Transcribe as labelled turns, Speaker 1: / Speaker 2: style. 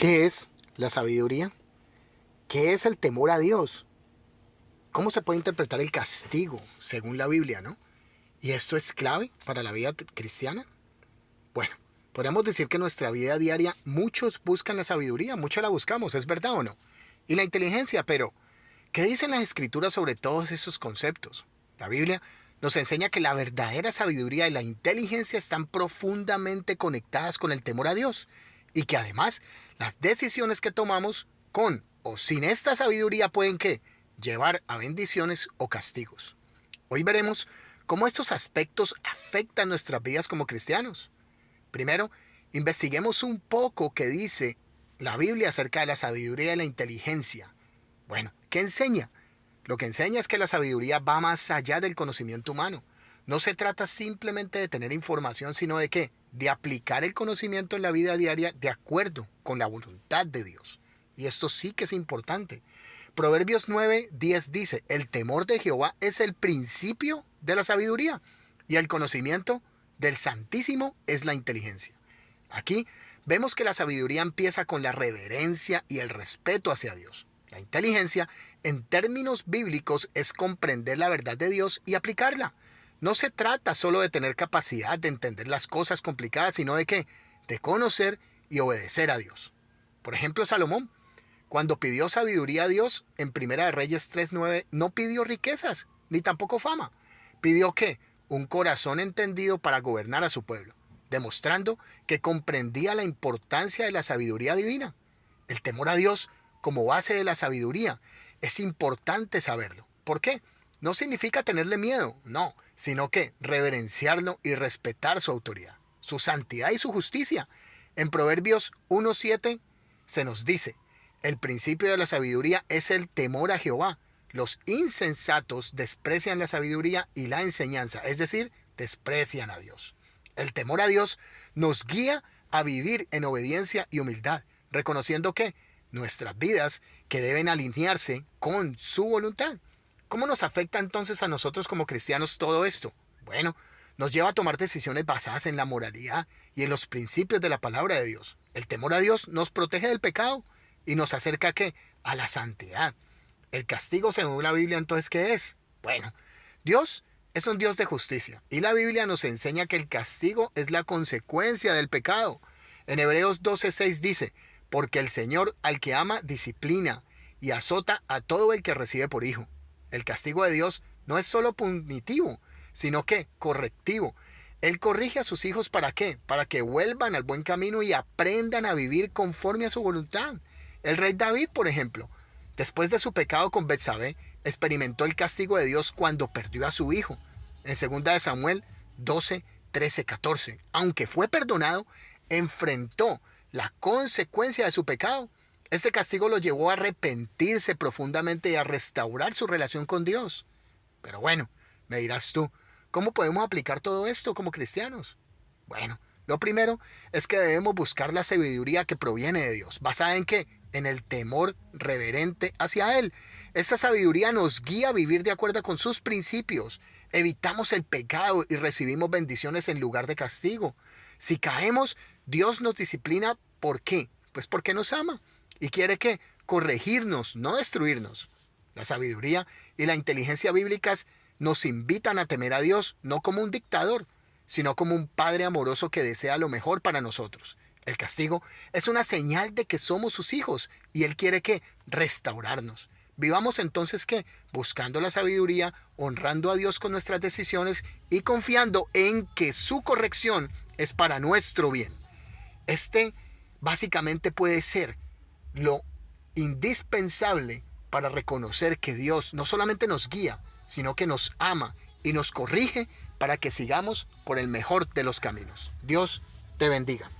Speaker 1: ¿Qué es la sabiduría? ¿Qué es el temor a Dios? ¿Cómo se puede interpretar el castigo según la Biblia, no? ¿Y esto es clave para la vida cristiana? Bueno, podemos decir que en nuestra vida diaria muchos buscan la sabiduría, muchos la buscamos, ¿es verdad o no? Y la inteligencia, pero ¿qué dicen las escrituras sobre todos esos conceptos? La Biblia nos enseña que la verdadera sabiduría y la inteligencia están profundamente conectadas con el temor a Dios y que además las decisiones que tomamos con o sin esta sabiduría pueden ¿qué? Llevar a bendiciones o castigos. Hoy veremos cómo estos aspectos afectan nuestras vidas como cristianos. Primero, investiguemos un poco qué dice la Biblia acerca de la sabiduría y la inteligencia. Bueno, ¿qué enseña? Lo que enseña es que la sabiduría va más allá del conocimiento humano. No se trata simplemente de tener información, sino de ¿qué? De aplicar el conocimiento en la vida diaria de acuerdo con la voluntad de Dios. Y esto sí que es importante. Proverbios 9:10 dice, el temor de Jehová es el principio de la sabiduría y el conocimiento del Santísimo es la inteligencia. Aquí vemos que la sabiduría empieza con la reverencia y el respeto hacia Dios. La inteligencia, en términos bíblicos, es comprender la verdad de Dios y aplicarla. No se trata solo de tener capacidad de entender las cosas complicadas, sino de ¿qué? De conocer y obedecer a Dios. Por ejemplo, Salomón, cuando pidió sabiduría a Dios, en Primera de Reyes 3:9, no pidió riquezas, ni tampoco fama. Pidió ¿qué? Un corazón entendido para gobernar a su pueblo, demostrando que comprendía la importancia de la sabiduría divina. El temor a Dios como base de la sabiduría. Es importante saberlo. ¿Por qué? No significa tenerle miedo, no, sino que reverenciarlo y respetar su autoridad, su santidad y su justicia. En Proverbios 1:7 se nos dice, el principio de la sabiduría es el temor a Jehová. Los insensatos desprecian la sabiduría y la enseñanza, es decir, desprecian a Dios. El temor a Dios nos guía a vivir en obediencia y humildad, reconociendo que nuestras vidas que deben alinearse con su voluntad. ¿Cómo nos afecta entonces a nosotros como cristianos todo esto? Bueno, nos lleva a tomar decisiones basadas en la moralidad y en los principios de la palabra de Dios. El temor a Dios nos protege del pecado y nos acerca ¿a qué? A la santidad. El castigo según la Biblia entonces ¿qué es? Bueno, Dios es un Dios de justicia y la Biblia nos enseña que el castigo es la consecuencia del pecado. En Hebreos 12:6 dice, porque el Señor al que ama disciplina y azota a todo el que recibe por hijo. El castigo de Dios no es solo punitivo, sino que correctivo. Él corrige a sus hijos ¿para qué? Para que vuelvan al buen camino y aprendan a vivir conforme a su voluntad. El rey David, por ejemplo, después de su pecado con Betsabé, experimentó el castigo de Dios cuando perdió a su hijo. En 2 Samuel 12:13-14. Aunque fue perdonado, enfrentó la consecuencia de su pecado. Este castigo lo llevó a arrepentirse profundamente y a restaurar su relación con Dios. Pero bueno, me dirás tú, ¿cómo podemos aplicar todo esto como cristianos? Bueno, lo primero es que debemos buscar la sabiduría que proviene de Dios. ¿Basada en qué? En el temor reverente hacia Él. Esta sabiduría nos guía a vivir de acuerdo con sus principios. Evitamos el pecado y recibimos bendiciones en lugar de castigo. Si caemos, Dios nos disciplina. ¿Por qué? Pues porque nos ama y quiere que corregirnos, no destruirnos. La sabiduría y la inteligencia bíblicas nos invitan a temer a Dios no como un dictador, sino como un Padre amoroso que desea lo mejor para nosotros. El castigo es una señal de que somos sus hijos y Él quiere que restaurarnos. Vivamos entonces que buscando la sabiduría, honrando a Dios con nuestras decisiones y confiando en que su corrección es para nuestro bien. Este básicamente puede ser lo indispensable para reconocer que Dios no solamente nos guía, sino que nos ama y nos corrige para que sigamos por el mejor de los caminos. Dios te bendiga.